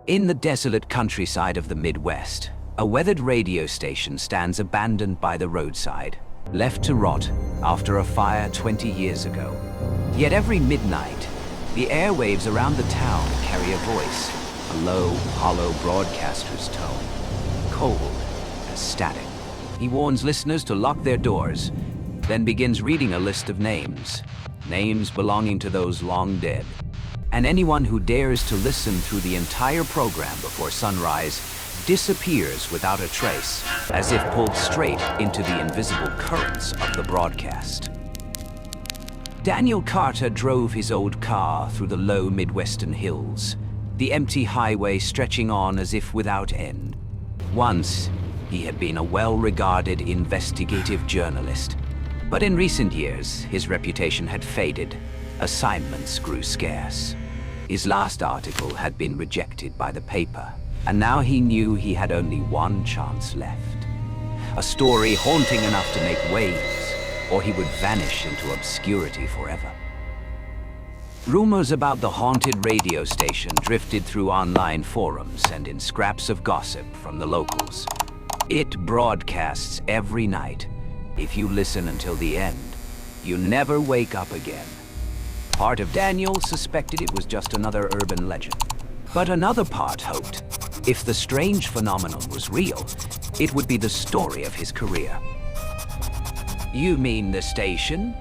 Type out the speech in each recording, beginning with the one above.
In the desolate countryside of the Midwest, a weathered radio station stands abandoned by the roadside, left to rot after a fire 20 years ago. Yet every midnight, the airwaves around the town carry a voice, a low, hollow broadcaster's tone, cold as static. He warns listeners to lock their doors, then begins reading a list of names belonging to those long dead. And anyone who dares to listen through the entire program before sunrise disappears without a trace, as if pulled straight into the invisible currents of the broadcast. Daniel Carter drove his old car through the low Midwestern hills, the empty highway stretching on as if without end. Once, he had been a well-regarded investigative journalist, but in recent years, his reputation had faded. Assignments grew scarce. His last article had been rejected by the paper, and now he knew he had only one chance left. A story haunting enough to make waves, or he would vanish into obscurity forever. Rumors about the haunted radio station drifted through online forums and in scraps of gossip from the locals. It broadcasts every night. If you listen until the end, you never wake up again. Part of Daniel suspected it was just another urban legend, but another part hoped, if the strange phenomenon was real, it would be the story of his career. "You mean the station?"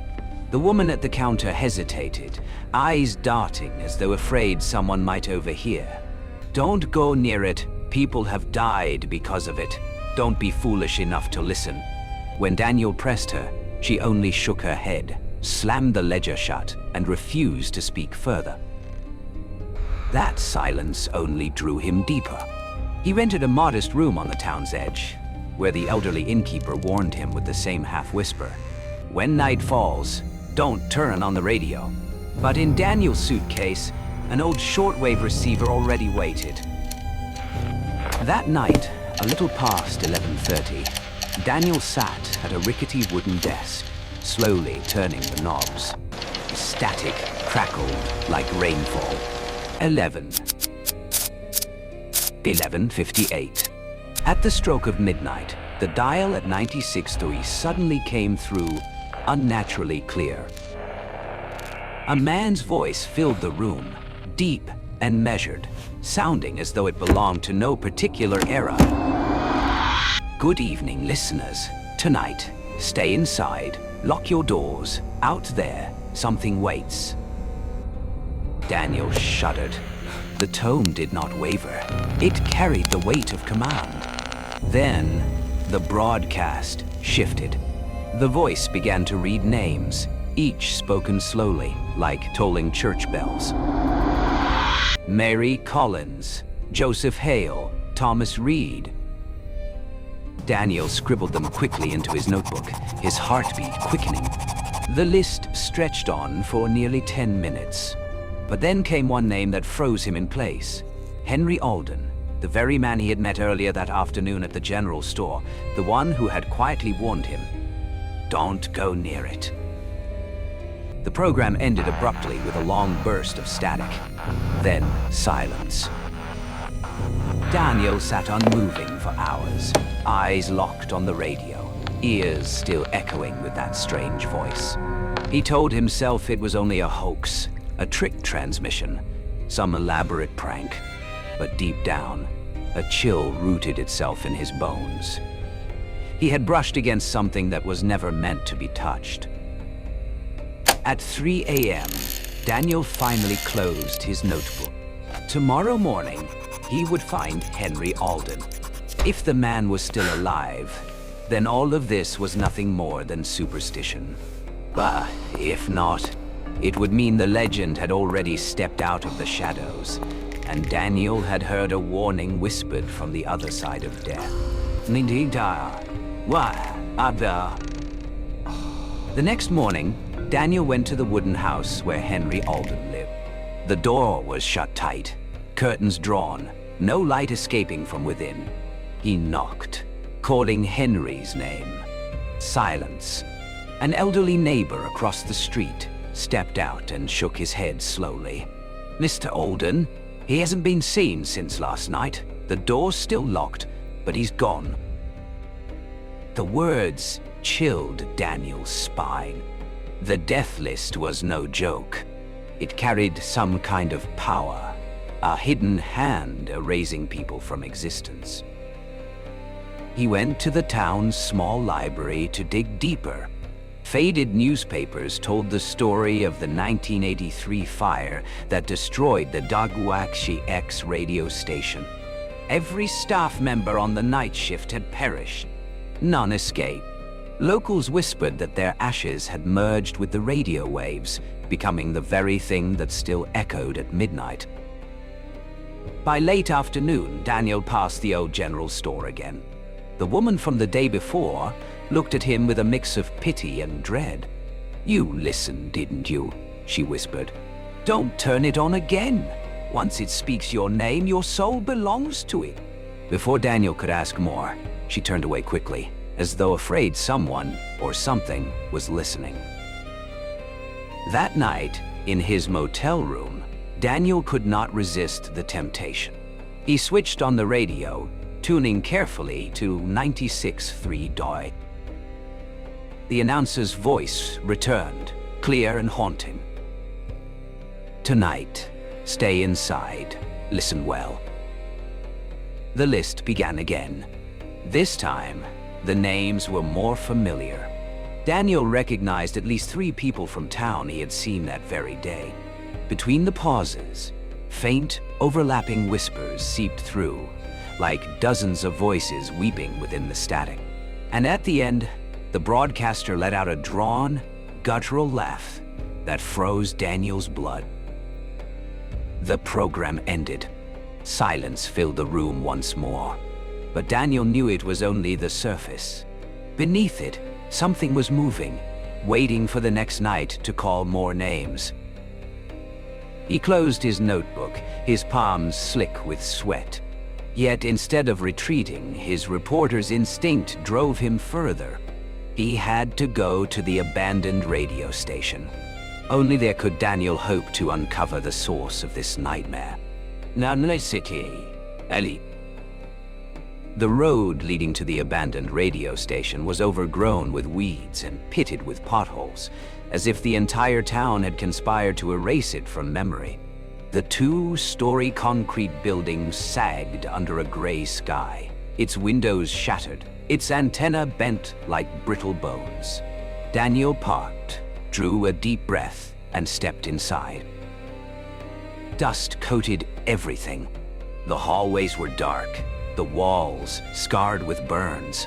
The woman at the counter hesitated, eyes darting as though afraid someone might overhear. "Don't go near it. People have died because of it. Don't be foolish enough to listen." When Daniel pressed her, she only shook her head, slammed the ledger shut, and refused to speak further. That silence only drew him deeper. He rented a modest room on the town's edge, where the elderly innkeeper warned him with the same half-whisper, "When night falls, don't turn on the radio." But in Daniel's suitcase, an old shortwave receiver already waited. That night, a little past 11:30, Daniel sat at a rickety wooden desk, slowly turning the knobs. The static crackled like rainfall. 11:58. At the stroke of midnight, the dial at 96.3 suddenly came through, unnaturally clear. A man's voice filled the room, deep and measured, sounding as though it belonged to no particular era. "Good evening, listeners. Tonight, stay inside, lock your doors. Out there, something waits." Daniel shuddered. The tone did not waver. It carried the weight of command. Then, the broadcast shifted. The voice began to read names, each spoken slowly, like tolling church bells. Mary Collins, Joseph Hale, Thomas Reed. Daniel scribbled them quickly into his notebook, his heartbeat quickening. The list stretched on for nearly 10 minutes. But then came one name that froze him in place. Henry Alden, the very man he had met earlier that afternoon at the general store, the one who had quietly warned him, "Don't go near it." The program ended abruptly with a long burst of static. Then silence. Daniel sat unmoving for hours, eyes locked on the radio, ears still echoing with that strange voice. He told himself it was only a hoax, a trick transmission, some elaborate prank. But deep down, a chill rooted itself in his bones. He had brushed against something that was never meant to be touched. At 3 a.m., Daniel finally closed his notebook. Tomorrow morning, he would find Henry Alden. If the man was still alive, then all of this was nothing more than superstition. But if not, it would mean the legend had already stepped out of the shadows, and Daniel had heard a warning whispered from the other side of death. The next morning, Daniel went to the wooden house where Henry Alden lived. The door was shut tight, curtains drawn, no light escaping from within. He knocked, calling Henry's name. Silence. An elderly neighbor across the street stepped out and shook his head slowly. "Mr. Alden, He hasn't been seen since last night. The door's still locked, but he's gone." The words chilled Daniel's spine. The death list was no joke. It carried some kind of power, a hidden hand erasing people from existence. He went to the town's small library to dig deeper. Faded newspapers told the story of the 1983 fire that destroyed the Dagwakshi X radio station. Every staff member on the night shift had perished. None escaped. Locals whispered that their ashes had merged with the radio waves, becoming the very thing that still echoed at midnight. By late afternoon, Daniel passed the old general store again. The woman from the day before looked at him with a mix of pity and dread. "You listened, didn't you?" she whispered. "Don't turn it on again. Once it speaks your name, your soul belongs to it." Before Daniel could ask more, she turned away quickly, as though afraid someone or something was listening. That night, in his motel room, Daniel could not resist the temptation. He switched on the radio, tuning carefully to 96.3 DOI. The announcer's voice returned, clear and haunting. "Tonight, stay inside. Listen well." The list began again. This time, the names were more familiar. Daniel recognized at least 3 people from town he had seen that very day. Between the pauses, faint, overlapping whispers seeped through, like dozens of voices weeping within the static. And at the end, the broadcaster let out a drawn, guttural laugh that froze Daniel's blood. The program ended. Silence filled the room once more. But Daniel knew it was only the surface. Beneath it, something was moving, waiting for the next night to call more names. He closed his notebook, his palms slick with sweat. Yet instead of retreating, his reporter's instinct drove him further. He had to go to the abandoned radio station. Only there could Daniel hope to uncover the source of this nightmare. City, Ali. The road leading to the abandoned radio station was overgrown with weeds and pitted with potholes, as if the entire town had conspired to erase it from memory. The 2-story concrete building sagged under a gray sky, its windows shattered, its antenna bent like brittle bones. Daniel parked, drew a deep breath, and stepped inside. Dust coated everything. The hallways were dark, the walls scarred with burns.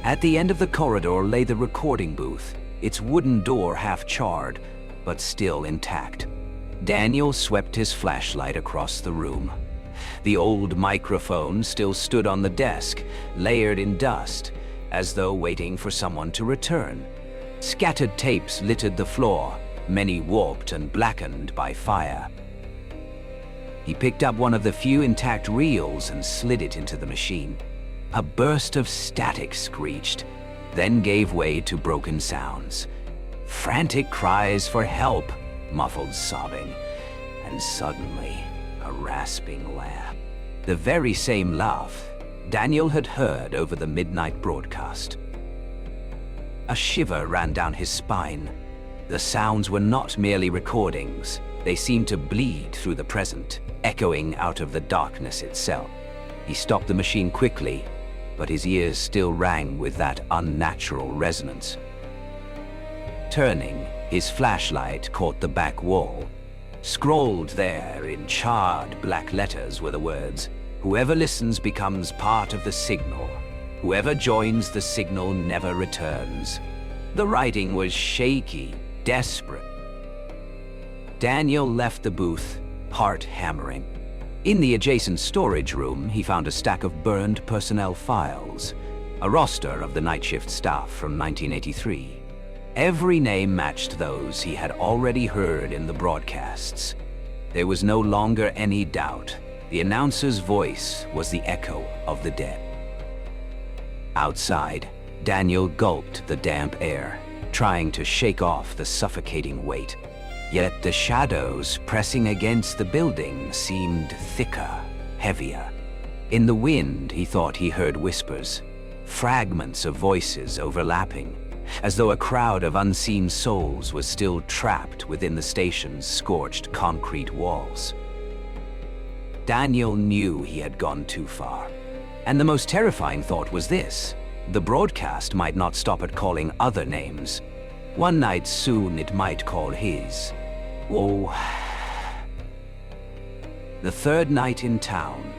At the end of the corridor lay the recording booth, its wooden door half charred, but still intact. Daniel swept his flashlight across the room. The old microphone still stood on the desk, layered in dust, as though waiting for someone to return. Scattered tapes littered the floor, many warped and blackened by fire. He picked up one of the few intact reels and slid it into the machine. A burst of static screeched, then gave way to broken sounds. Frantic cries for help, muffled sobbing, and suddenly a rasping laugh. The very same laugh Daniel had heard over the midnight broadcast. A shiver ran down his spine. The sounds were not merely recordings. They seemed to bleed through the present, echoing out of the darkness itself. He stopped the machine quickly, but his ears still rang with that unnatural resonance. Turning, his flashlight caught the back wall. Scrawled there in charred black letters were the words, "Whoever listens becomes part of the signal. Whoever joins the signal never returns." The writing was shaky, desperate. Daniel left the booth, heart hammering. In the adjacent storage room, he found a stack of burned personnel files, a roster of the night shift staff from 1983. Every name matched those he had already heard in the broadcasts. There was no longer any doubt. The announcer's voice was the echo of the dead. Outside, Daniel gulped the damp air, trying to shake off the suffocating weight. Yet the shadows pressing against the building seemed thicker, heavier. In the wind, he thought he heard whispers, fragments of voices overlapping, as though a crowd of unseen souls was still trapped within the station's scorched concrete walls. Daniel knew he had gone too far. And the most terrifying thought was this: the broadcast might not stop at calling other names. One night soon it might call his. Oh. The third night in town,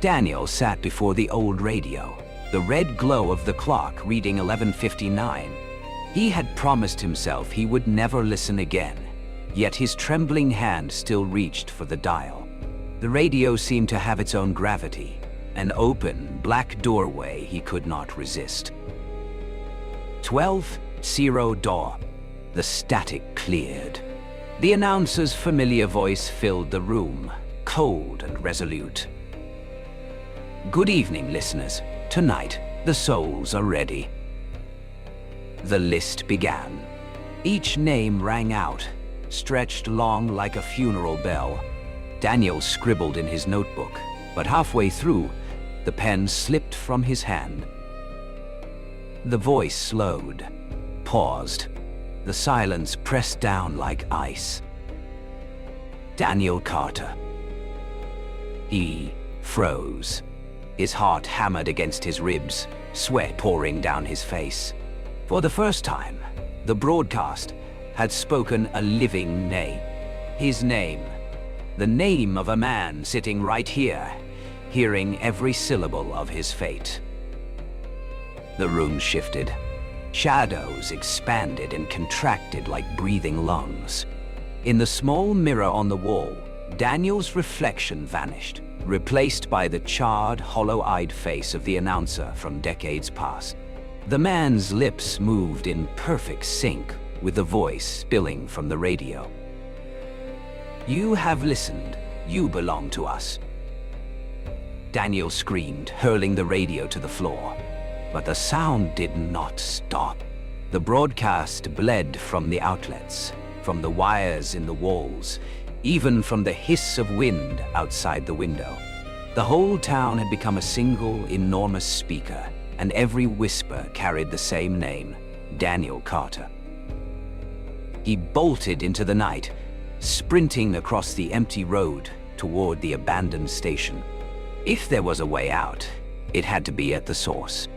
Daniel sat before the old radio, the red glow of the clock reading 11:59. He had promised himself he would never listen again, yet his trembling hand still reached for the dial. The radio seemed to have its own gravity, an open, black doorway he could not resist. 12:00 door. The static cleared. The announcer's familiar voice filled the room, cold and resolute. Good evening, listeners. Tonight, the souls are ready. The list began. Each name rang out, stretched long like a funeral bell. Daniel scribbled in his notebook, but halfway through, the pen slipped from his hand. The voice slowed, paused. The silence pressed down like ice. Daniel Carter. He froze. His heart hammered against his ribs, sweat pouring down his face. For the first time, the broadcast had spoken a living name. His name. The name of a man sitting right here, hearing every syllable of his fate. The room shifted. Shadows expanded and contracted like breathing lungs. In the small mirror on the wall, Daniel's reflection vanished, replaced by the charred, hollow-eyed face of the announcer from decades past. The man's lips moved in perfect sync with the voice spilling from the radio. You have listened. You belong to us. Daniel screamed, hurling the radio to the floor. But the sound did not stop. The broadcast bled from the outlets, from the wires in the walls, even from the hiss of wind outside the window. The whole town had become a single, enormous speaker, and every whisper carried the same name, Daniel Carter. He bolted into the night, sprinting across the empty road toward the abandoned station. If there was a way out, it had to be at the source.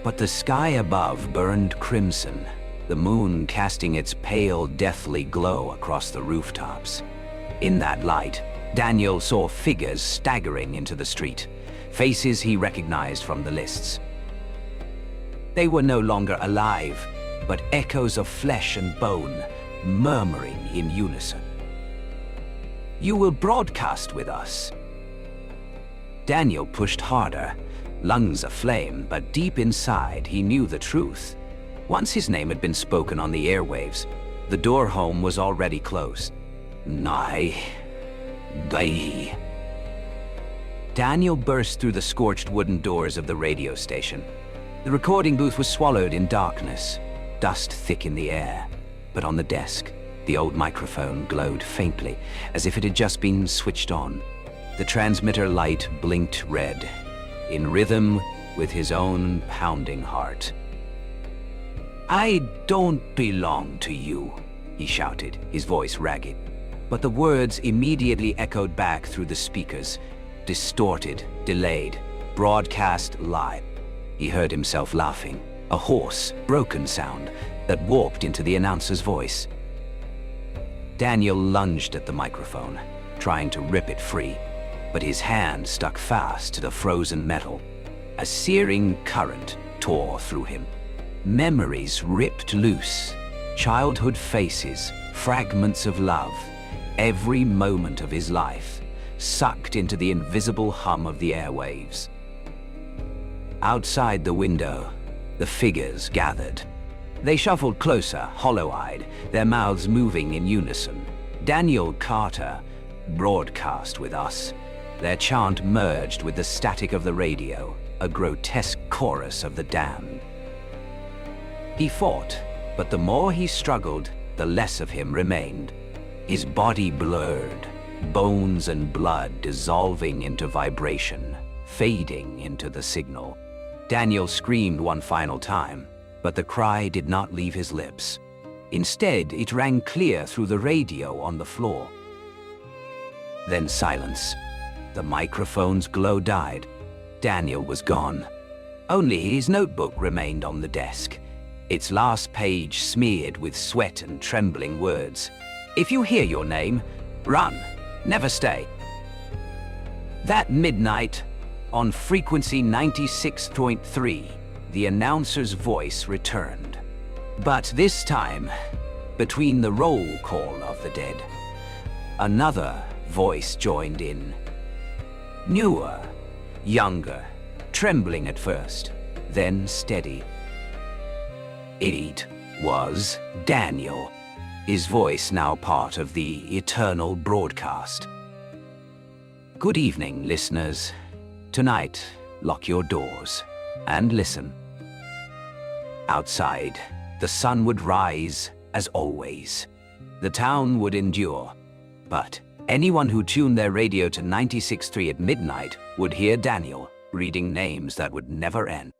But the sky above burned crimson, the moon casting its pale, deathly glow across the rooftops. In that light, Daniel saw figures staggering into the street, faces he recognized from the lists. They were no longer alive, but echoes of flesh and bone, murmuring in unison. You will broadcast with us. Daniel pushed harder, lungs aflame, but deep inside he knew the truth. Once his name had been spoken on the airwaves, the door home was already closed. Nai. Dai. Daniel burst through the scorched wooden doors of the radio station. The recording booth was swallowed in darkness, dust thick in the air. But on the desk, the old microphone glowed faintly, as if it had just been switched on. The transmitter light blinked red, in rhythm with his own pounding heart. I don't belong to you, he shouted, his voice ragged. But the words immediately echoed back through the speakers, distorted, delayed, broadcast live. He heard himself laughing, a hoarse, broken sound that warped into the announcer's voice. Daniel lunged at the microphone, trying to rip it free, but his hand stuck fast to the frozen metal. A searing current tore through him. Memories ripped loose, childhood faces, fragments of love, every moment of his life, sucked into the invisible hum of the airwaves. Outside the window, the figures gathered. They shuffled closer, hollow-eyed, their mouths moving in unison. Daniel Carter broadcast with us. Their chant merged with the static of the radio, a grotesque chorus of the damned. He fought, but the more he struggled, the less of him remained. his body blurred, bones and blood dissolving into vibration, fading into the signal. Daniel screamed one final time, but the cry did not leave his lips. Instead, it rang clear through the radio on the floor. Then silence. The microphone's glow died. Daniel was gone. Only his notebook remained on the desk, its last page smeared with sweat and trembling words. "If you hear your name, run, never stay." That midnight, on frequency 96.3, the announcer's voice returned. But this time, between the roll call of the dead, another voice joined in. Newer, younger, trembling at first, then steady. It was Daniel, his voice now part of the eternal broadcast. "Good evening, listeners. Tonight, lock your doors and listen." Outside, the sun would rise as always. The town would endure, but anyone who tuned their radio to 96.3 at midnight would hear Daniel reading names that would never end.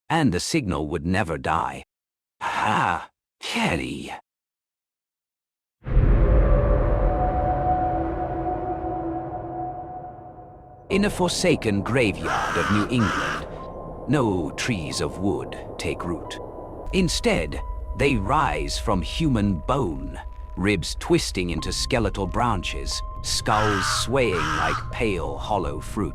And the signal would never die. Ha! Kelly! In a forsaken graveyard of New England, no trees of wood take root. Instead, they rise from human bone, ribs twisting into skeletal branches, skulls swaying like pale, hollow fruit.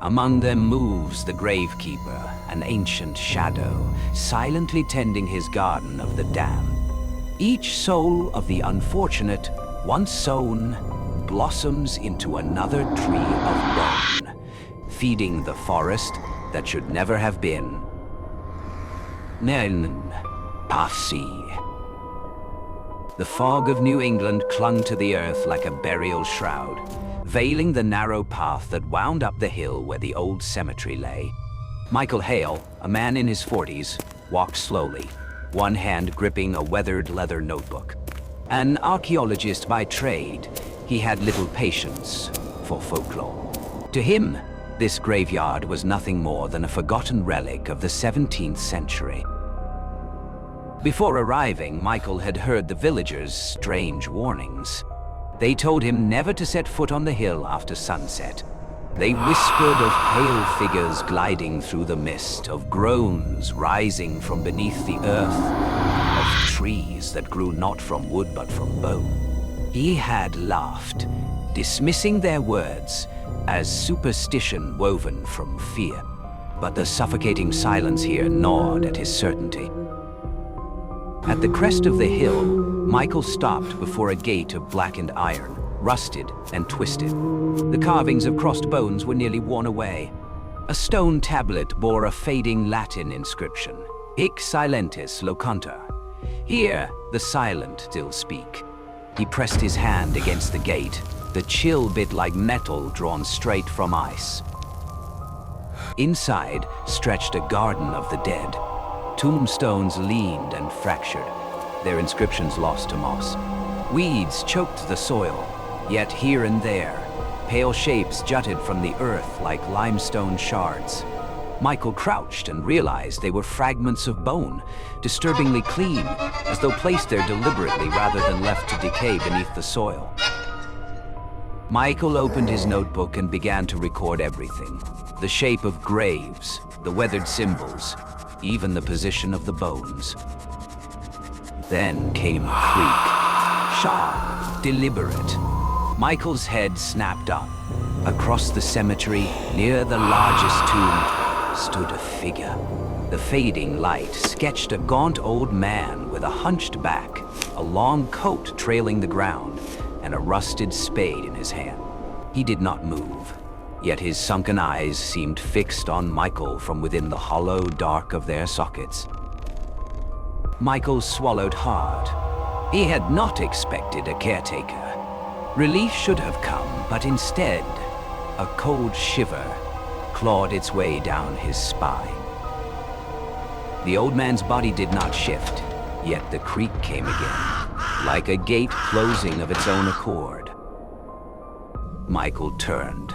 Among them moves the gravekeeper, an ancient shadow, silently tending his garden of the damned. Each soul of the unfortunate, once sown, blossoms into another tree of bone, feeding the forest that should never have been. Nen Pasi. The fog of New England clung to the earth like a burial shroud, veiling the narrow path that wound up the hill where the old cemetery lay. Michael Hale, a man in his 40s, walked slowly, one hand gripping a weathered leather notebook. An archaeologist by trade, he had little patience for folklore. To him, this graveyard was nothing more than a forgotten relic of the 17th century. Before arriving, Michael had heard the villagers' strange warnings. They told him never to set foot on the hill after sunset. They whispered of pale figures gliding through the mist, of groans rising from beneath the earth, of trees that grew not from wood but from bone. He had laughed, dismissing their words as superstition woven from fear. But the suffocating silence here gnawed at his certainty. At the crest of the hill, Michael stopped before a gate of blackened iron, rusted and twisted. The carvings of crossed bones were nearly worn away. A stone tablet bore a fading Latin inscription, Hic silentis locantur. Here, the silent still speak. He pressed his hand against the gate, the chill bit like metal drawn straight from ice. Inside stretched a garden of the dead. Tombstones leaned and fractured, their inscriptions lost to moss. Weeds choked the soil, yet here and there, pale shapes jutted from the earth like limestone shards. Michael crouched and realized they were fragments of bone, disturbingly clean, as though placed there deliberately rather than left to decay beneath the soil. Michael opened his notebook and began to record everything. The shape of graves, the weathered symbols, even the position of the bones. Then came a creak, sharp, deliberate. Michael's head snapped up. Across the cemetery, near the largest tomb, stood a figure. The fading light sketched a gaunt old man with a hunched back, a long coat trailing the ground, and a rusted spade in his hand. He did not move, yet his sunken eyes seemed fixed on Michael from within the hollow dark of their sockets. Michael swallowed hard. He had not expected a caretaker. Relief should have come, but instead, a cold shiver clawed its way down his spine. The old man's body did not shift, yet the creak came again, like a gate closing of its own accord. Michael turned.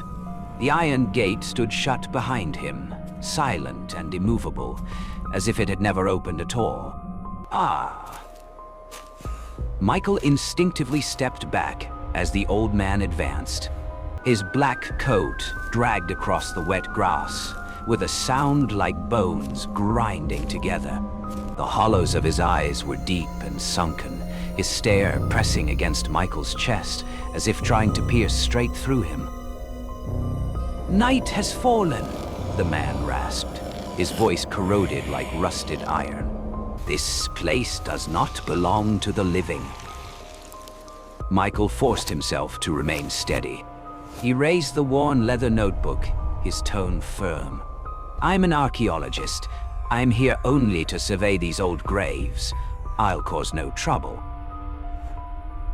The iron gate stood shut behind him, silent and immovable, as if it had never opened at all. Ah! Michael instinctively stepped back as the old man advanced. His black coat dragged across the wet grass, with a sound like bones grinding together. The hollows of his eyes were deep and sunken, his stare pressing against Michael's chest, as if trying to pierce straight through him. "Night has fallen," the man rasped, his voice corroded like rusted iron. "This place does not belong to the living." Michael forced himself to remain steady. He raised the worn leather notebook, his tone firm. "I'm an archaeologist. I'm here only to survey these old graves. I'll cause no trouble."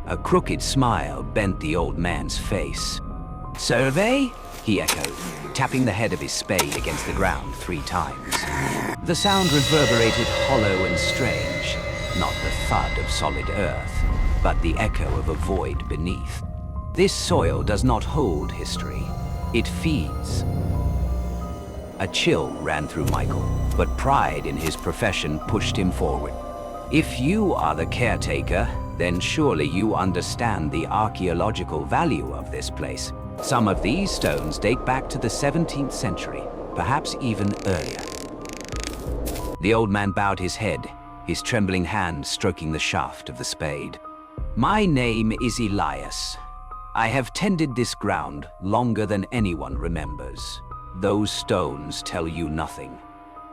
A crooked smile bent the old man's face. "Survey?" he echoed, tapping the head of his spade against the ground 3 times. The sound reverberated hollow and strange, not the thud of solid earth, but the echo of a void beneath. This soil does not hold history. It feeds. A chill ran through Michael, but pride in his profession pushed him forward. "If you are the caretaker, then surely you understand the archaeological value of this place. Some of these stones date back to the 17th century, perhaps even earlier." The old man bowed his head, his trembling hand stroking the shaft of the spade. "My name is Elias. I have tended this ground longer than anyone remembers. Those stones tell you nothing.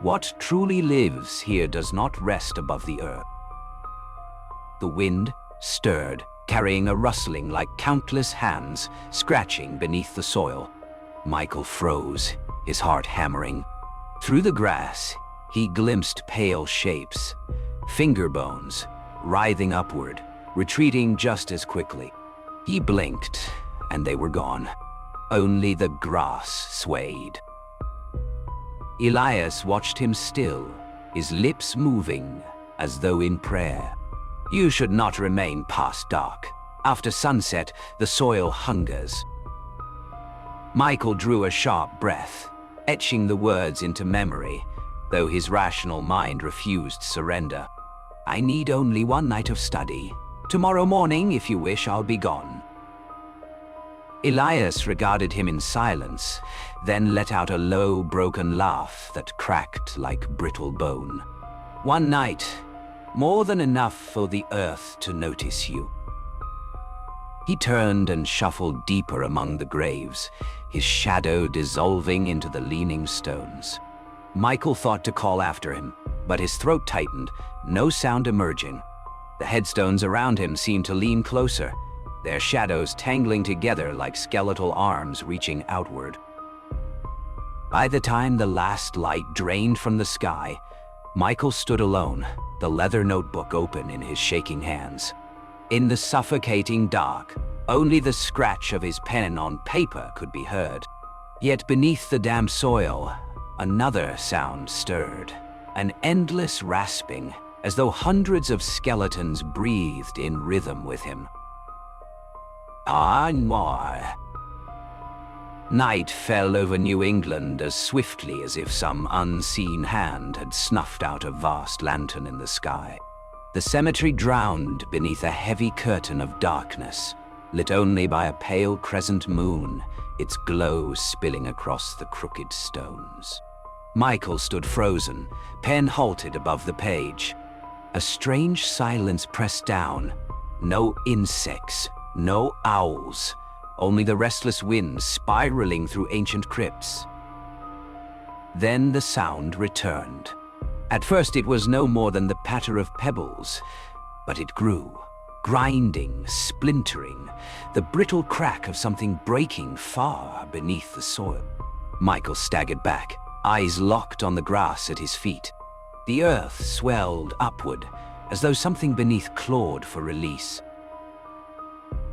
What truly lives here does not rest above the earth." The wind stirred, carrying a rustling like countless hands scratching beneath the soil. Michael froze, his heart hammering. Through the grass, he glimpsed pale shapes, finger bones, writhing upward, retreating just as quickly. He blinked, and they were gone. Only the grass swayed. Elias watched him still, his lips moving as though in prayer. "You should not remain past dark. After sunset, the soil hungers." Michael drew a sharp breath, etching the words into memory, though his rational mind refused surrender. "I need only 1 night of study. Tomorrow morning, if you wish, I'll be gone." Elias regarded him in silence, then let out a low, broken laugh that cracked like brittle bone. "1 night, more than enough for the earth to notice you." He turned and shuffled deeper among the graves, his shadow dissolving into the leaning stones. Michael thought to call after him, but his throat tightened, no sound emerging. The headstones around him seemed to lean closer, their shadows tangling together like skeletal arms reaching outward. By the time the last light drained from the sky, Michael stood alone, the leather notebook open in his shaking hands. In the suffocating dark, only the scratch of his pen on paper could be heard. Yet beneath the damp soil, another sound stirred, an endless rasping, as though hundreds of skeletons breathed in rhythm with him. Ah, noir. Night fell over New England as swiftly as if some unseen hand had snuffed out a vast lantern in the sky. The cemetery drowned beneath a heavy curtain of darkness, lit only by a pale crescent moon, its glow spilling across the crooked stones. Michael stood frozen, pen halted above the page. A strange silence pressed down. No insects, no owls, only the restless wind spiraling through ancient crypts. Then the sound returned. At first it was no more than the patter of pebbles, but it grew, grinding, splintering, the brittle crack of something breaking far beneath the soil. Michael staggered back, eyes locked on the grass at his feet. The earth swelled upward, as though something beneath clawed for release.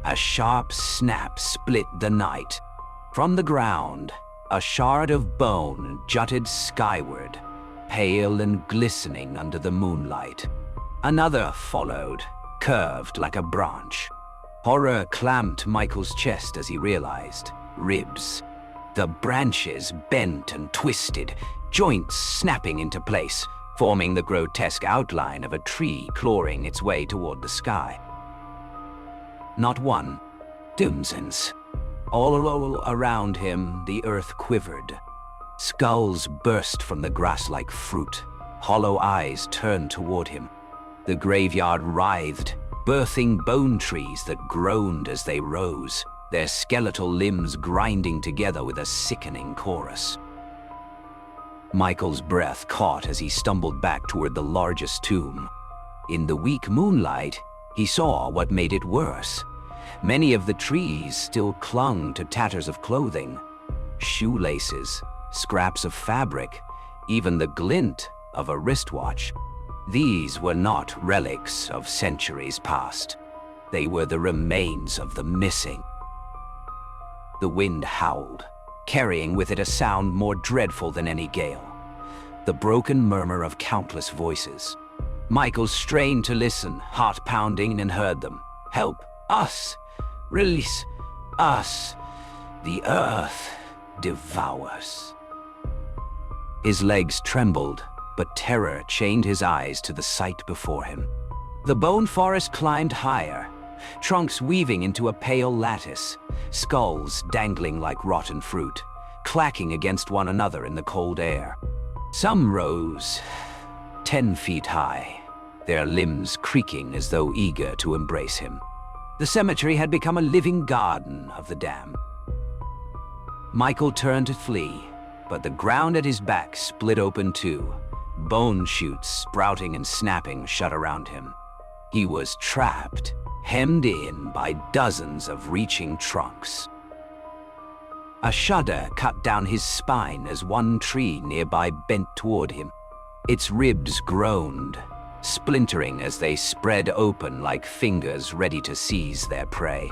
A sharp snap split the night. From the ground, a shard of bone jutted skyward, pale and glistening under the moonlight. Another followed, curved like a branch. Horror clamped Michael's chest as he realized. Ribs. The branches bent and twisted, joints snapping into place, forming the grotesque outline of a tree clawing its way toward the sky. Not one, dozens. All around him, the earth quivered. Skulls burst from the grass like fruit. Hollow eyes turned toward him. The graveyard writhed, birthing bone trees that groaned as they rose, their skeletal limbs grinding together with a sickening chorus. Michael's breath caught as he stumbled back toward the largest tomb. In the weak moonlight, he saw what made it worse. Many of the trees still clung to tatters of clothing, shoelaces, scraps of fabric, even the glint of a wristwatch. These were not relics of centuries past. They were the remains of the missing. The wind howled, carrying with it a sound more dreadful than any gale. The broken murmur of countless voices. Michael strained to listen, heart pounding, and heard them. Help us! Release us! The earth devours. His legs trembled, but terror chained his eyes to the sight before him. The bone forest climbed higher, trunks weaving into a pale lattice, skulls dangling like rotten fruit, clacking against one another in the cold air. Some rose 10 feet high, their limbs creaking as though eager to embrace him. The cemetery had become a living garden of the damned. Michael turned to flee, but the ground at his back split open too, bone shoots sprouting and snapping shut around him. He was trapped, hemmed in by dozens of reaching trunks. A shudder cut down his spine as one tree nearby bent toward him. Its ribs groaned, splintering as they spread open like fingers ready to seize their prey.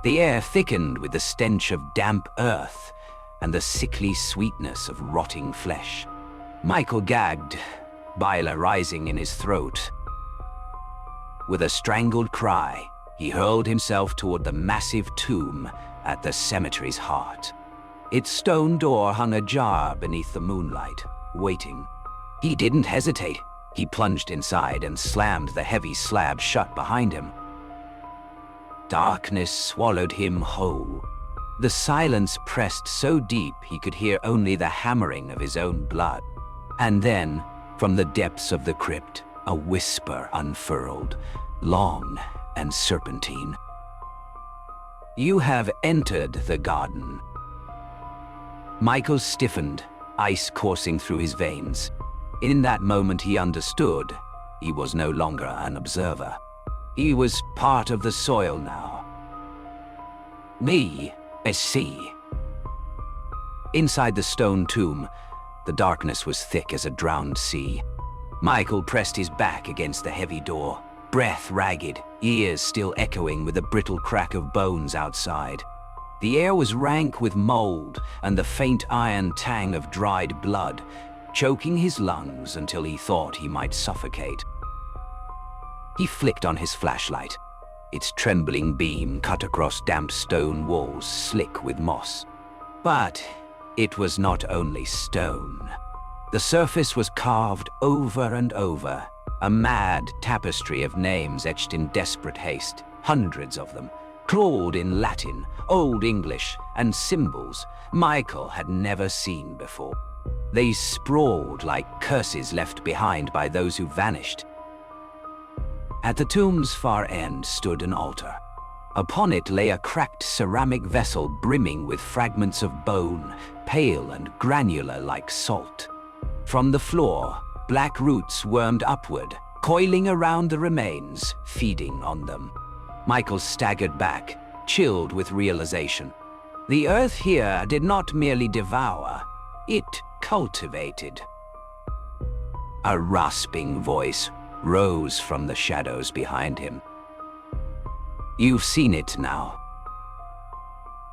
The air thickened with the stench of damp earth and the sickly sweetness of rotting flesh. Michael gagged, bile rising in his throat. With a strangled cry, he hurled himself toward the massive tomb at the cemetery's heart. Its stone door hung ajar beneath the moonlight, waiting. He didn't hesitate. He plunged inside and slammed the heavy slab shut behind him. Darkness swallowed him whole. The silence pressed so deep he could hear only the hammering of his own blood. And then, from the depths of the crypt, a whisper unfurled, long and serpentine. You have entered the garden. Michael stiffened, ice coursing through his veins. In that moment he understood. He was no longer an observer. He was part of the soil now. Me, I see. Inside the stone tomb, the darkness was thick as a drowned sea. Michael pressed his back against the heavy door, breath ragged, ears still echoing with the brittle crack of bones outside. The air was rank with mold and the faint iron tang of dried blood, choking his lungs until he thought he might suffocate. He flicked on his flashlight. Its trembling beam cut across damp stone walls slick with moss. But it was not only stone. The surface was carved over and over, a mad tapestry of names etched in desperate haste, hundreds of them, clawed in Latin, Old English, and symbols Michael had never seen before. They sprawled like curses left behind by those who vanished. At the tomb's far end stood an altar. Upon it lay a cracked ceramic vessel brimming with fragments of bone, pale and granular like salt. From the floor, black roots wormed upward, coiling around the remains, feeding on them. Michael staggered back, chilled with realization. The earth here did not merely devour, it cultivated. A rasping voice rose from the shadows behind him. You've seen it now.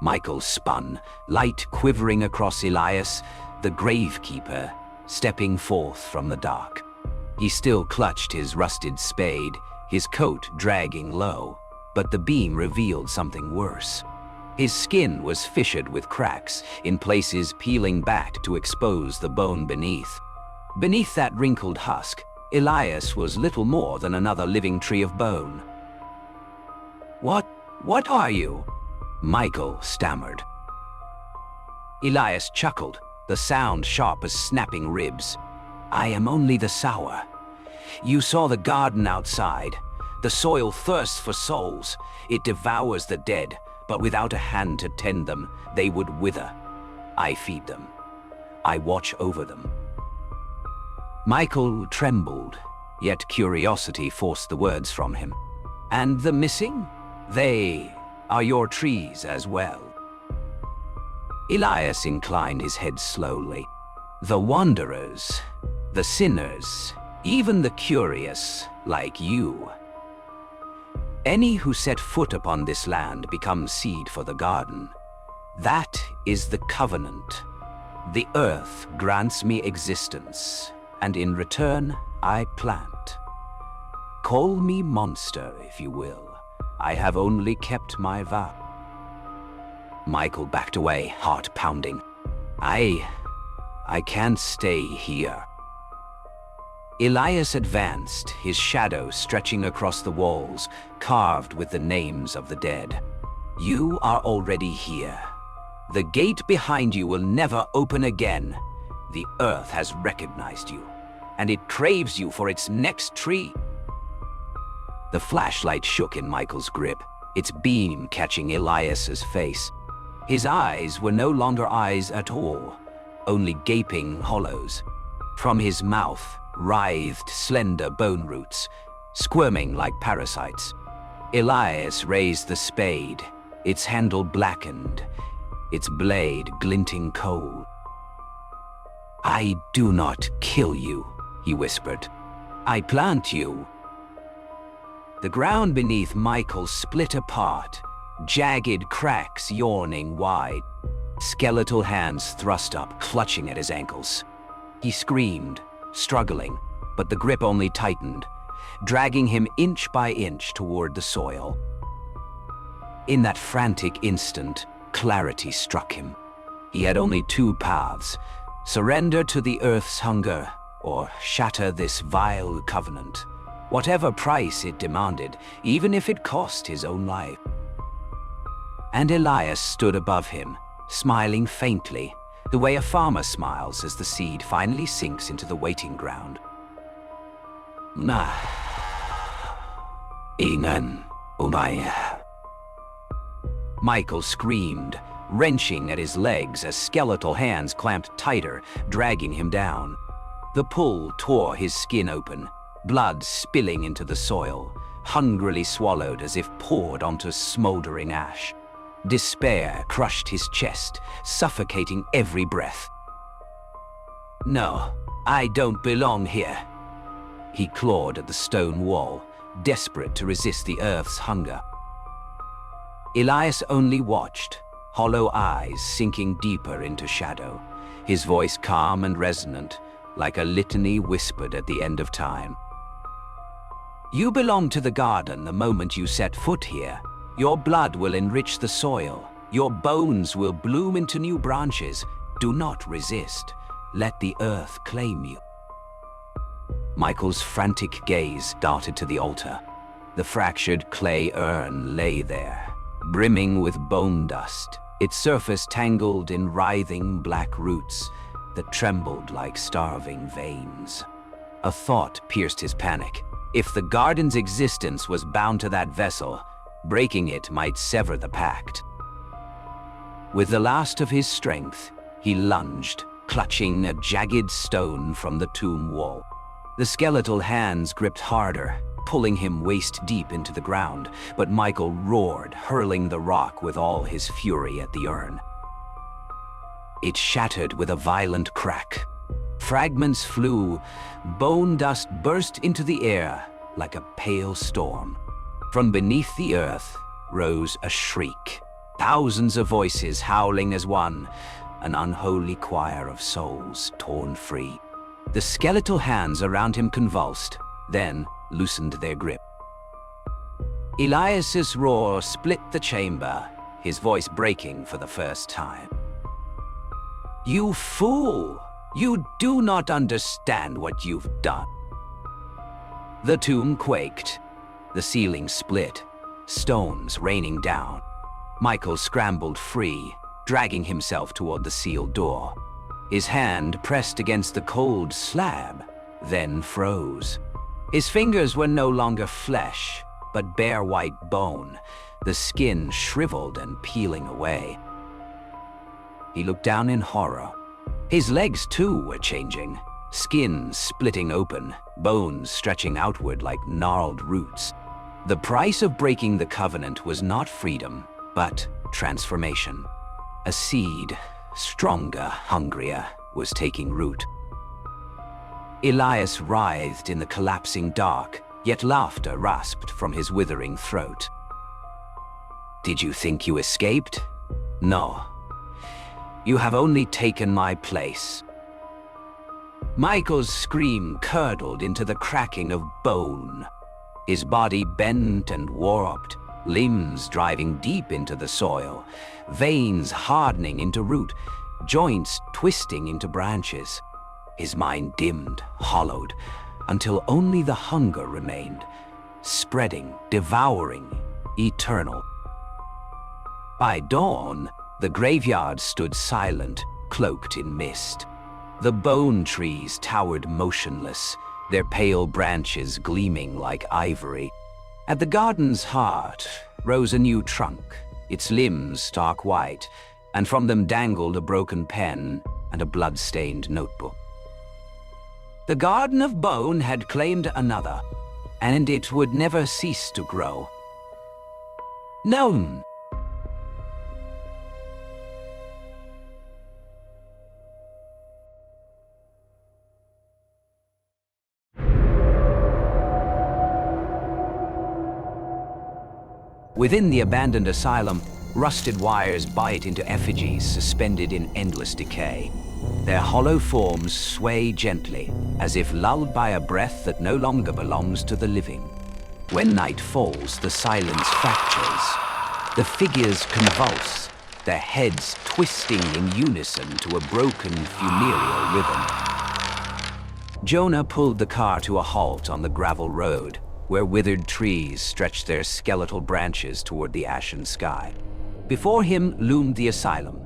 Michael spun, light quivering across Elias, the gravekeeper, stepping forth from the dark. He still clutched his rusted spade, his coat dragging low, but the beam revealed something worse. His skin was fissured with cracks, in places peeling back to expose the bone beneath. Beneath that wrinkled husk, Elias was little more than another living tree of bone. What are you?" Michael stammered. Elias chuckled, the sound sharp as snapping ribs. "I am only the sour. You saw the garden outside. The soil thirsts for souls. It devours the dead, but without a hand to tend them, they would wither. I feed them. I watch over them." Michael trembled, yet curiosity forced the words from him. "And the missing? They are your trees as well." Elias inclined his head slowly. "The wanderers, the sinners, even the curious, like you. Any who set foot upon this land become seed for the garden. That is the covenant. The earth grants me existence, and in return I plant. Call me monster if you will. I have only kept my vow." Michael backed away, heart pounding. I can't stay here." Elias advanced, his shadow stretching across the walls, carved with the names of the dead. "You are already here. The gate behind you will never open again. The earth has recognized you, and it craves you for its next tree." The flashlight shook in Michael's grip, its beam catching Elias's face. His eyes were no longer eyes at all, only gaping hollows. From his mouth writhed slender bone roots, squirming like parasites. Elias raised the spade, its handle blackened, its blade glinting cold. "I do not kill you," he whispered. "I plant you." The ground beneath Michael split apart, jagged cracks yawning wide. Skeletal hands thrust up, clutching at his ankles. He screamed, struggling, but the grip only tightened, dragging him inch by inch toward the soil. In that frantic instant, clarity struck him. He had only two paths: surrender to the earth's hunger, or shatter this vile covenant, whatever price it demanded, even if it cost his own life. And Elias stood above him, smiling faintly, the way a farmer smiles as the seed finally sinks into the waiting ground. "Ingen, Umaya." Michael screamed, wrenching at his legs as skeletal hands clamped tighter, dragging him down. The pull tore his skin open, blood spilling into the soil, hungrily swallowed as if poured onto smoldering ash. Despair crushed his chest, suffocating every breath. "No, I don't belong here." He clawed at the stone wall, desperate to resist the earth's hunger. Elias only watched, hollow eyes sinking deeper into shadow, his voice calm and resonant, like a litany whispered at the end of time. "You belong to the garden the moment you set foot here. Your blood will enrich the soil. Your bones will bloom into new branches. Do not resist. Let the earth claim you." Michael's frantic gaze darted to the altar. The fractured clay urn lay there, brimming with bone dust, its surface tangled in writhing black roots that trembled like starving veins. A thought pierced his panic. If the garden's existence was bound to that vessel, breaking it might sever the pact. With the last of his strength, he lunged, clutching a jagged stone from the tomb wall. The skeletal hands gripped harder, pulling him waist-deep into the ground, but Michael roared, hurling the rock with all his fury at the urn. It shattered with a violent crack. Fragments flew, bone dust burst into the air like a pale storm. From beneath the earth rose a shriek, thousands of voices howling as one, an unholy choir of souls torn free. The skeletal hands around him convulsed, then loosened their grip. Elias's roar split the chamber, his voice breaking for the first time. "You fool! You do not understand what you've done." The tomb quaked. The ceiling split, stones raining down. Michael scrambled free, dragging himself toward the sealed door. His hand pressed against the cold slab, then froze. His fingers were no longer flesh, but bare white bone, the skin shriveled and peeling away. He looked down in horror. His legs too were changing, skin splitting open, bones stretching outward like gnarled roots. The price of breaking the covenant was not freedom, but transformation. A seed, stronger, hungrier, was taking root. Elias writhed in the collapsing dark, yet laughter rasped from his withering throat. "Did you think you escaped? No. You have only taken my place." Michael's scream curdled into the cracking of bone. His body bent and warped, limbs driving deep into the soil, veins hardening into root, joints twisting into branches. His mind dimmed, hollowed, until only the hunger remained, spreading, devouring, eternal. By dawn, the graveyard stood silent, cloaked in mist. The bone trees towered motionless, their pale branches gleaming like ivory. At the garden's heart rose a new trunk, its limbs stark white, and from them dangled a broken pen and a blood-stained notebook. The Garden of Bone had claimed another, and it would never cease to grow. Known. Within the abandoned asylum, rusted wires bite into effigies suspended in endless decay. Their hollow forms sway gently, as if lulled by a breath that no longer belongs to the living. When night falls, the silence fractures. The figures convulse, their heads twisting in unison to a broken funereal rhythm. Jonah pulled the car to a halt on the gravel road, where withered trees stretched their skeletal branches toward the ashen sky. Before him loomed the asylum,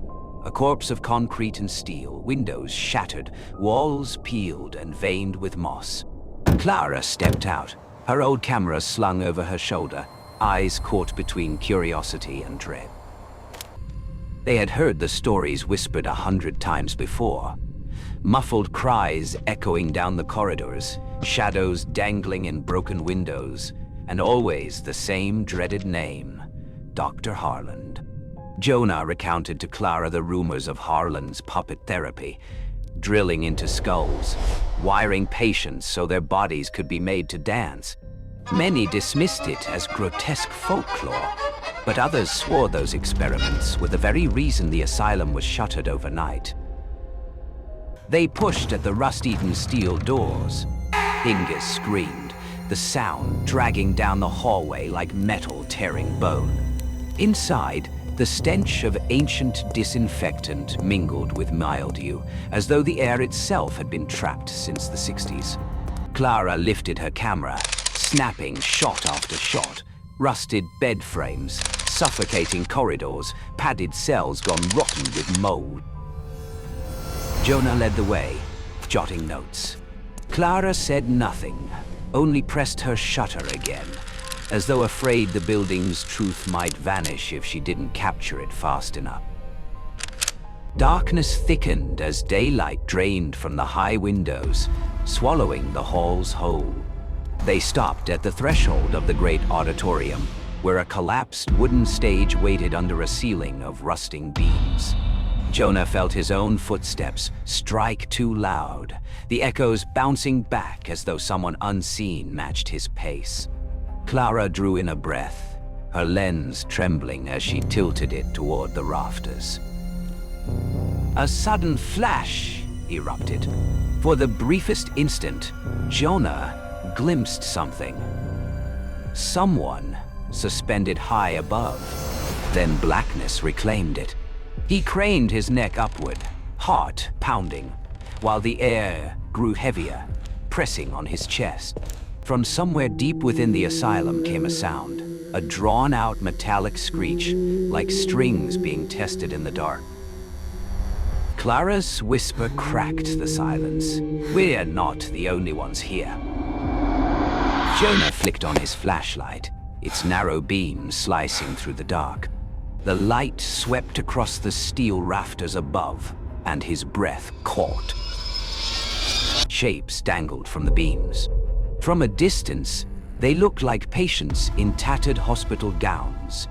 a corpse of concrete and steel, windows shattered, walls peeled and veined with moss. Clara stepped out, her old camera slung over her shoulder, eyes caught between curiosity and dread. They had heard the stories whispered 100 times before. Muffled cries echoing down the corridors, shadows dangling in broken windows, and always the same dreaded name, Dr. Harland. Jonah recounted to Clara the rumors of Harland's puppet therapy, drilling into skulls, wiring patients so their bodies could be made to dance. Many dismissed it as grotesque folklore, but others swore those experiments were the very reason the asylum was shuttered overnight. They pushed at the rust-eaten steel doors. Inga screamed, the sound dragging down the hallway like metal tearing bone. Inside, the stench of ancient disinfectant mingled with mildew, as though the air itself had been trapped since the 60s. Clara lifted her camera, snapping shot after shot. Rusted bed frames, suffocating corridors, padded cells gone rotten with mold. Jonah led the way, jotting notes. Clara said nothing, only pressed her shutter again, as though afraid the building's truth might vanish if she didn't capture it fast enough. Darkness thickened as daylight drained from the high windows, swallowing the halls whole. They stopped at the threshold of the great auditorium, where a collapsed wooden stage waited under a ceiling of rusting beams. Jonah felt his own footsteps strike too loud, the echoes bouncing back as though someone unseen matched his pace. Clara drew in a breath, her lens trembling as she tilted it toward the rafters. A sudden flash erupted. For the briefest instant, Jonah glimpsed something. Someone suspended high above. Then blackness reclaimed it. He craned his neck upward, heart pounding, while the air grew heavier, pressing on his chest. From somewhere deep within the asylum came a sound, a drawn-out metallic screech, like strings being tested in the dark. Clara's whisper cracked the silence. "We're not the only ones here." Jonah flicked on his flashlight, its narrow beam slicing through the dark. The light swept across the steel rafters above, and his breath caught. Shapes dangled from the beams. From a distance, they looked like patients in tattered hospital gowns,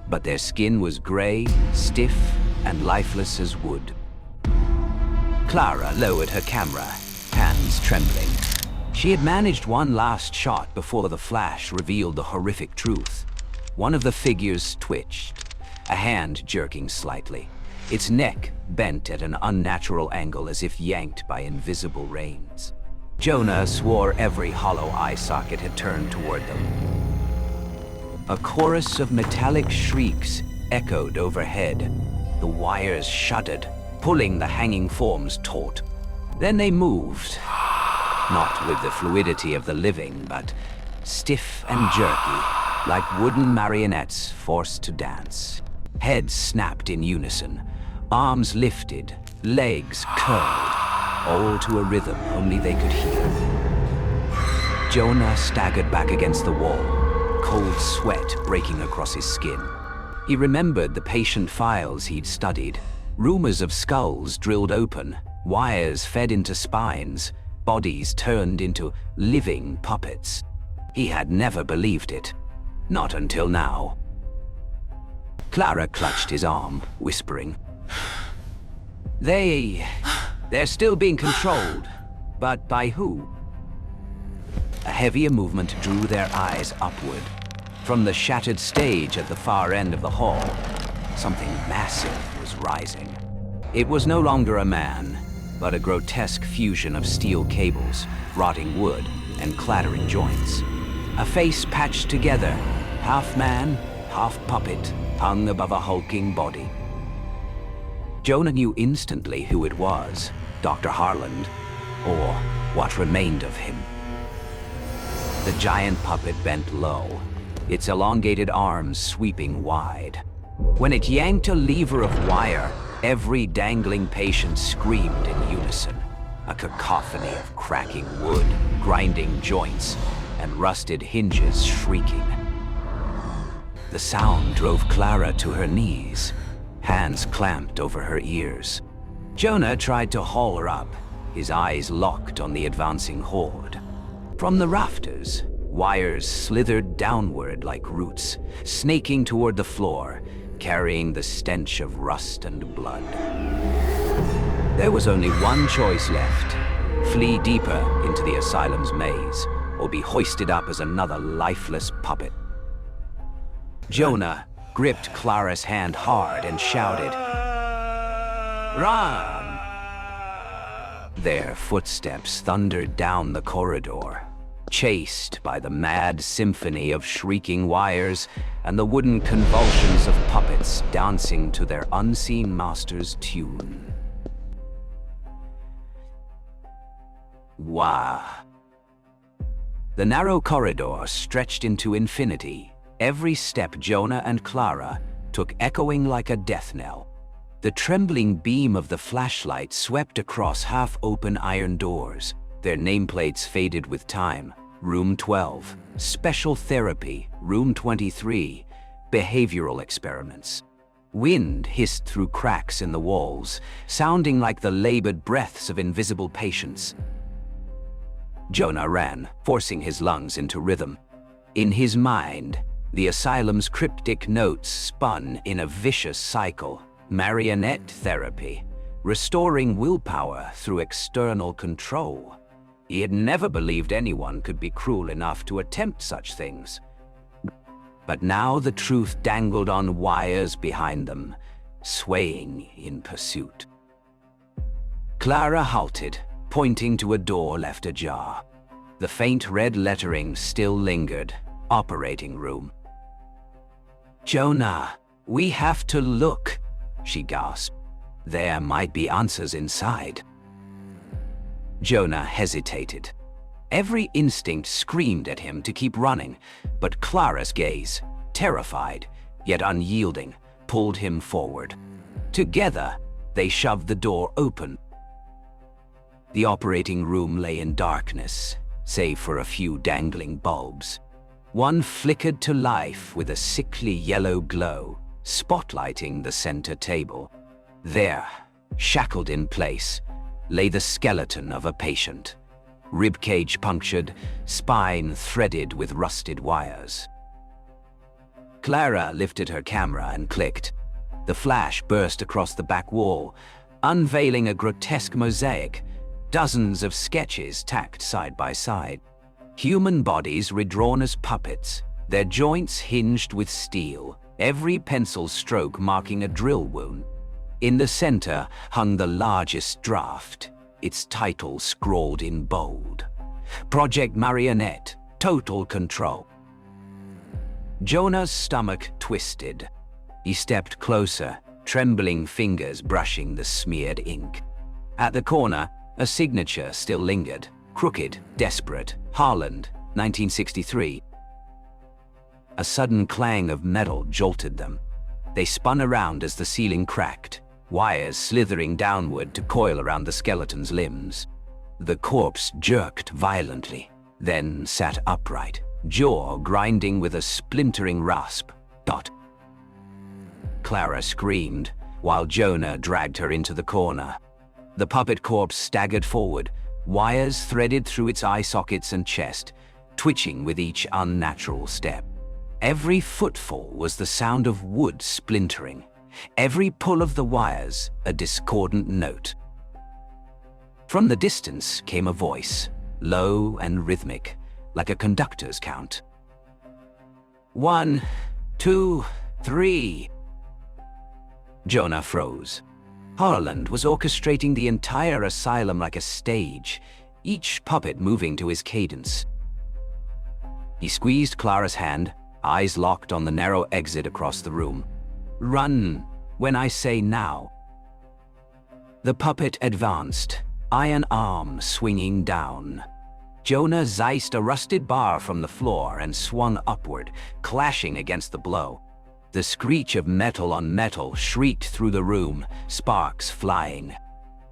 but their skin was gray, stiff, and lifeless as wood. Clara lowered her camera, hands trembling. She had managed one last shot before the flash revealed the horrific truth. One of the figures twitched, a hand jerking slightly, its neck bent at an unnatural angle as if yanked by invisible reins. Jonah swore every hollow eye socket had turned toward them. A chorus of metallic shrieks echoed overhead. The wires shuddered, pulling the hanging forms taut. Then they moved, not with the fluidity of the living, but stiff and jerky, like wooden marionettes forced to dance. Heads snapped in unison, arms lifted, legs curled, all to a rhythm only they could hear. Jonah staggered back against the wall, cold sweat breaking across his skin. He remembered the patient files he'd studied. Rumors of skulls drilled open, wires fed into spines, bodies turned into living puppets. He had never believed it. Not until now. Clara clutched his arm, whispering, They're still being controlled, but by who? A heavier movement drew their eyes upward. From the shattered stage at the far end of the hall, something massive was rising. It was no longer a man, but a grotesque fusion of steel cables, rotting wood, and clattering joints. A face patched together, half man, half puppet, hung above a hulking body. Jonah knew instantly who it was, Dr. Harland, or what remained of him. The giant puppet bent low, its elongated arms sweeping wide. When it yanked a lever of wire, every dangling patient screamed in unison, a cacophony of cracking wood, grinding joints, and rusted hinges shrieking. The sound drove Clara to her knees, hands clamped over her ears. Jonah tried to haul her up, his eyes locked on the advancing horde. From the rafters, wires slithered downward like roots, snaking toward the floor, carrying the stench of rust and blood. There was only one choice left: flee deeper into the asylum's maze, or be hoisted up as another lifeless puppet. Jonah gripped Clara's hand hard and shouted, "Run!" Their footsteps thundered down the corridor, chased by the mad symphony of shrieking wires and the wooden convulsions of puppets dancing to their unseen master's tune. Wah! The narrow corridor stretched into infinity. Every step Jonah and Clara took echoing like a death knell. The trembling beam of the flashlight swept across half-open iron doors, their nameplates faded with time. Room 12, Special Therapy, Room 23, Behavioral Experiments. Wind hissed through cracks in the walls, sounding like the labored breaths of invisible patients. Jonah ran, forcing his lungs into rhythm. In his mind, the asylum's cryptic notes spun in a vicious cycle. Marionette therapy, restoring willpower through external control. He had never believed anyone could be cruel enough to attempt such things. But now the truth dangled on wires behind them, swaying in pursuit. Clara halted, pointing to a door left ajar. The faint red lettering still lingered. Operating room. "Jonah, we have to look," she gasped. "There might be answers inside." Jonah hesitated. Every instinct screamed at him to keep running, but Clara's gaze, terrified yet unyielding, pulled him forward. Together, they shoved the door open. The operating room lay in darkness, save for a few dangling bulbs. One flickered to life with a sickly yellow glow, spotlighting the center table. There, shackled in place, lay the skeleton of a patient, ribcage punctured, spine threaded with rusted wires. Clara lifted her camera and clicked. The flash burst across the back wall, unveiling a grotesque mosaic, dozens of sketches tacked side by side. Human bodies redrawn as puppets, their joints hinged with steel, every pencil stroke marking a drill wound. In the center hung the largest draft, its title scrawled in bold. Project Marionette, Total Control. Jonah's stomach twisted. He stepped closer, trembling fingers brushing the smeared ink. At the corner, a signature still lingered. Crooked, desperate, Harland, 1963. A sudden clang of metal jolted them. They spun around as the ceiling cracked, wires slithering downward to coil around the skeleton's limbs. The corpse jerked violently, then sat upright, jaw grinding with a splintering rasp. Dot. Clara screamed, while Jonah dragged her into the corner. The puppet corpse staggered forward, wires threaded through its eye sockets and chest, twitching with each unnatural step. Every footfall was the sound of wood splintering, every pull of the wires a discordant note. From the distance came a voice, low and rhythmic, like a conductor's count. 1, 2, 3. Jonah froze. Harland was orchestrating the entire asylum like a stage, each puppet moving to his cadence. He squeezed Clara's hand, eyes locked on the narrow exit across the room. "Run, when I say now." The puppet advanced, iron arm swinging down. Jonah zeised a rusted bar from the floor and swung upward, clashing against the blow. The screech of metal on metal shrieked through the room, sparks flying.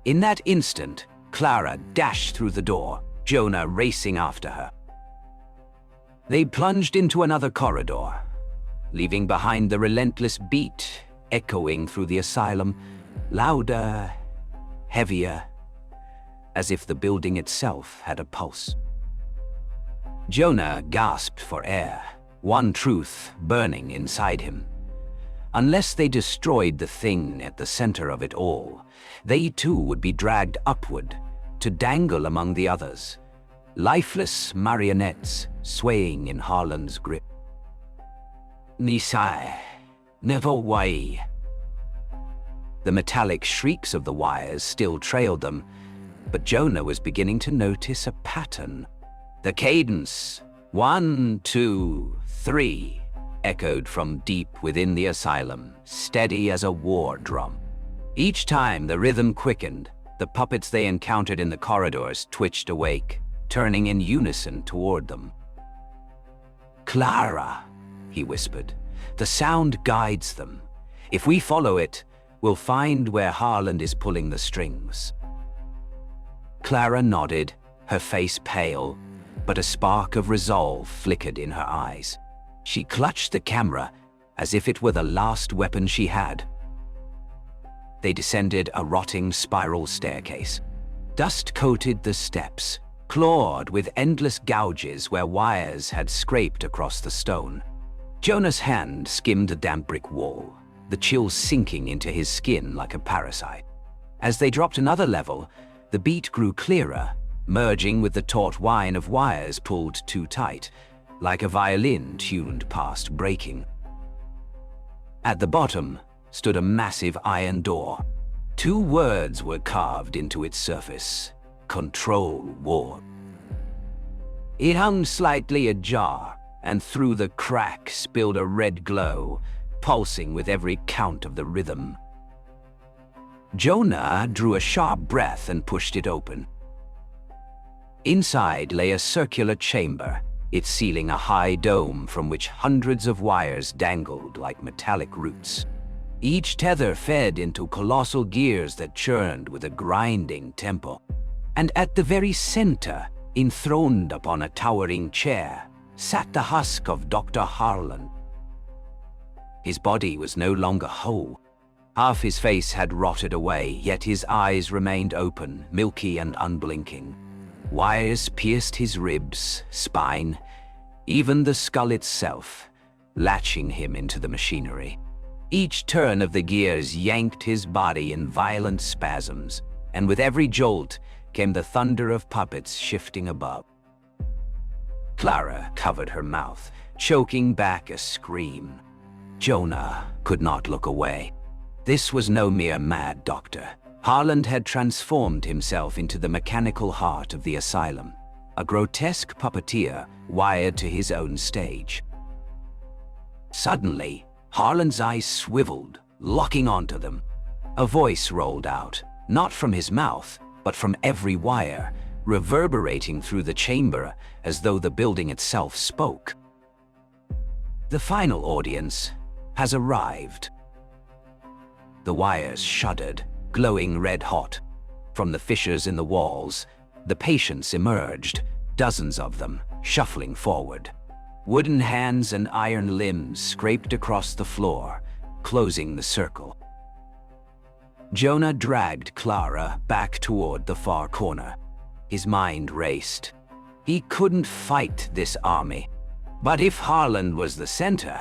In that instant, Clara dashed through the door, Jonah racing after her. They plunged into another corridor, leaving behind the relentless beat echoing through the asylum, louder, heavier, as if the building itself had a pulse. Jonah gasped for air, one truth burning inside him. Unless they destroyed the thing at the center of it all, they too would be dragged upward to dangle among the others, lifeless marionettes swaying in Harland's grip. Nisai, never way. The metallic shrieks of the wires still trailed them, but Jonah was beginning to notice a pattern. The cadence, 1, 2, 3, echoed from deep within the asylum, steady as a war drum. Each time the rhythm quickened, the puppets they encountered in the corridors twitched awake, turning in unison toward them. "Clara," he whispered, "the sound guides them. If we follow it, we'll find where Harland is pulling the strings." Clara nodded, her face pale, but a spark of resolve flickered in her eyes. She clutched the camera as if it were the last weapon she had. They descended a rotting spiral staircase. Dust coated the steps, clawed with endless gouges where wires had scraped across the stone. Jonah's hand skimmed the damp brick wall, the chill sinking into his skin like a parasite. As they dropped another level, the beat grew clearer, merging with the taut whine of wires pulled too tight, like a violin tuned past breaking. At the bottom stood a massive iron door. 2 words were carved into its surface: Control Ward. It hung slightly ajar, and through the crack spilled a red glow, pulsing with every count of the rhythm. Jonah drew a sharp breath and pushed it open. Inside lay a circular chamber, its ceiling a high dome from which hundreds of wires dangled like metallic roots. Each tether fed into colossal gears that churned with a grinding tempo. And at the very center, enthroned upon a towering chair, sat the husk of Dr. Harlan. His body was no longer whole. Half his face had rotted away, yet his eyes remained open, milky and unblinking. Wires pierced his ribs, spine, even the skull itself, latching him into the machinery. Each turn of the gears yanked his body in violent spasms, and with every jolt came the thunder of puppets shifting above. Clara covered her mouth, choking back a scream. Jonah could not look away. This was no mere mad doctor. Harlan had transformed himself into the mechanical heart of the asylum, a grotesque puppeteer wired to his own stage. Suddenly, Harlan's eyes swiveled, locking onto them. A voice rolled out, not from his mouth, but from every wire, reverberating through the chamber as though the building itself spoke. The final audience has arrived. The wires shuddered, glowing red-hot. From the fissures in the walls, the patients emerged, dozens of them, shuffling forward. Wooden hands and iron limbs scraped across the floor, closing the circle. Jonah dragged Clara back toward the far corner. His mind raced. He couldn't fight this army. But if Harlan was the center,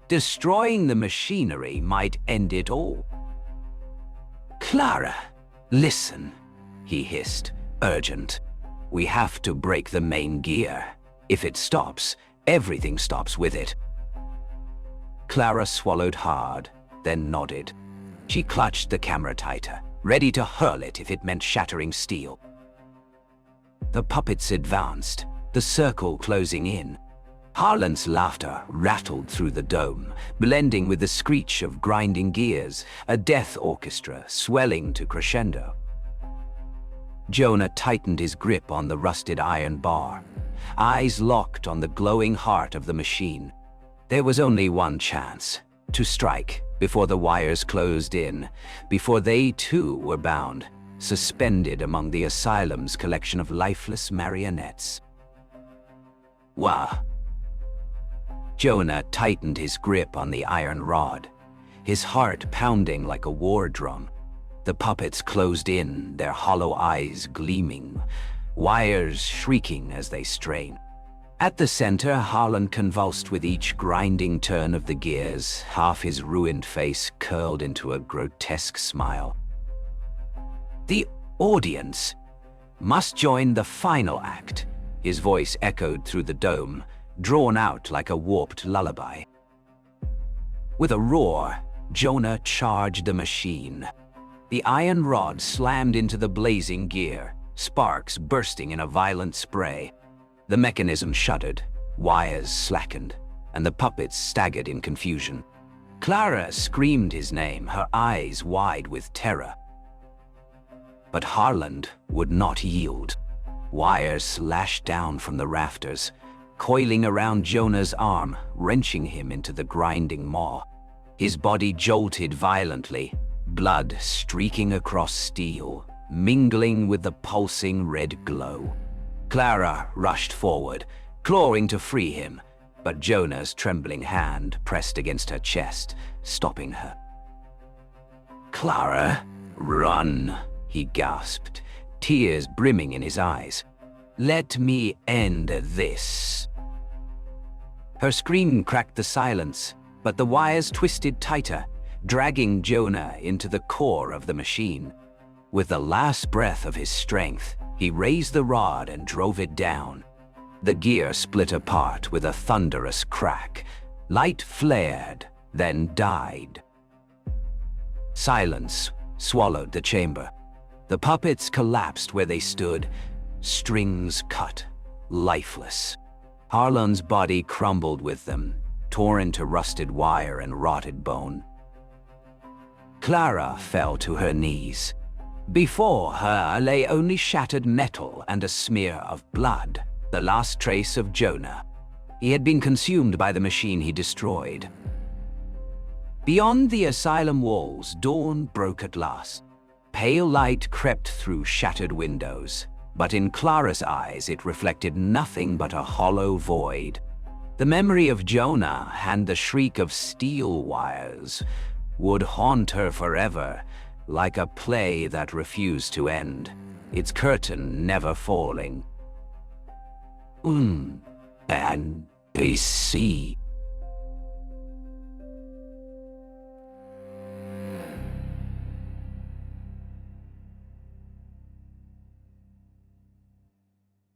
destroying the machinery might end it all. "Clara, listen," he hissed, urgent. "We have to break the main gear. If it stops, everything stops with it." Clara swallowed hard, then nodded. She clutched the camera tighter, ready to hurl it if it meant shattering steel. The puppets advanced, the circle closing in. Harlan's laughter rattled through the dome, blending with the screech of grinding gears, a death orchestra swelling to crescendo. Jonah tightened his grip on the rusted iron bar, eyes locked on the glowing heart of the machine. There was only one chance, to strike before the wires closed in, before they too were bound, suspended among the asylum's collection of lifeless marionettes. Wah! Jonah tightened his grip on the iron rod, his heart pounding like a war drum. The puppets closed in, their hollow eyes gleaming, wires shrieking as they strained. At the center, Harlan convulsed with each grinding turn of the gears, half his ruined face curled into a grotesque smile. "The audience must join the final act," his voice echoed through the dome, drawn out like a warped lullaby. With a roar, Jonah charged the machine. The iron rod slammed into the blazing gear, sparks bursting in a violent spray. The mechanism shuddered, wires slackened, and the puppets staggered in confusion. Clara screamed his name, her eyes wide with terror. But Harlan would not yield. Wires slashed down from the rafters, coiling around Jonah's arm, wrenching him into the grinding maw. His body jolted violently, blood streaking across steel, mingling with the pulsing red glow. Clara rushed forward, clawing to free him, but Jonah's trembling hand pressed against her chest, stopping her. "Clara, run," he gasped, tears brimming in his eyes. "Let me end this." Her scream cracked the silence, but the wires twisted tighter, dragging Jonah into the core of the machine. With the last breath of his strength, he raised the rod and drove it down. The gear split apart with a thunderous crack. Light flared, then died. Silence swallowed the chamber. The puppets collapsed where they stood, strings cut, lifeless. Harlan's body crumbled with them, tore into rusted wire and rotted bone. Clara fell to her knees. Before her lay only shattered metal and a smear of blood, the last trace of Jonah. He had been consumed by the machine he destroyed. Beyond the asylum walls, dawn broke at last. Pale light crept through shattered windows, but in Clara's eyes it reflected nothing but a hollow void. The memory of Jonah and the shriek of steel wires would haunt her forever, like a play that refused to end, its curtain never falling. NPC.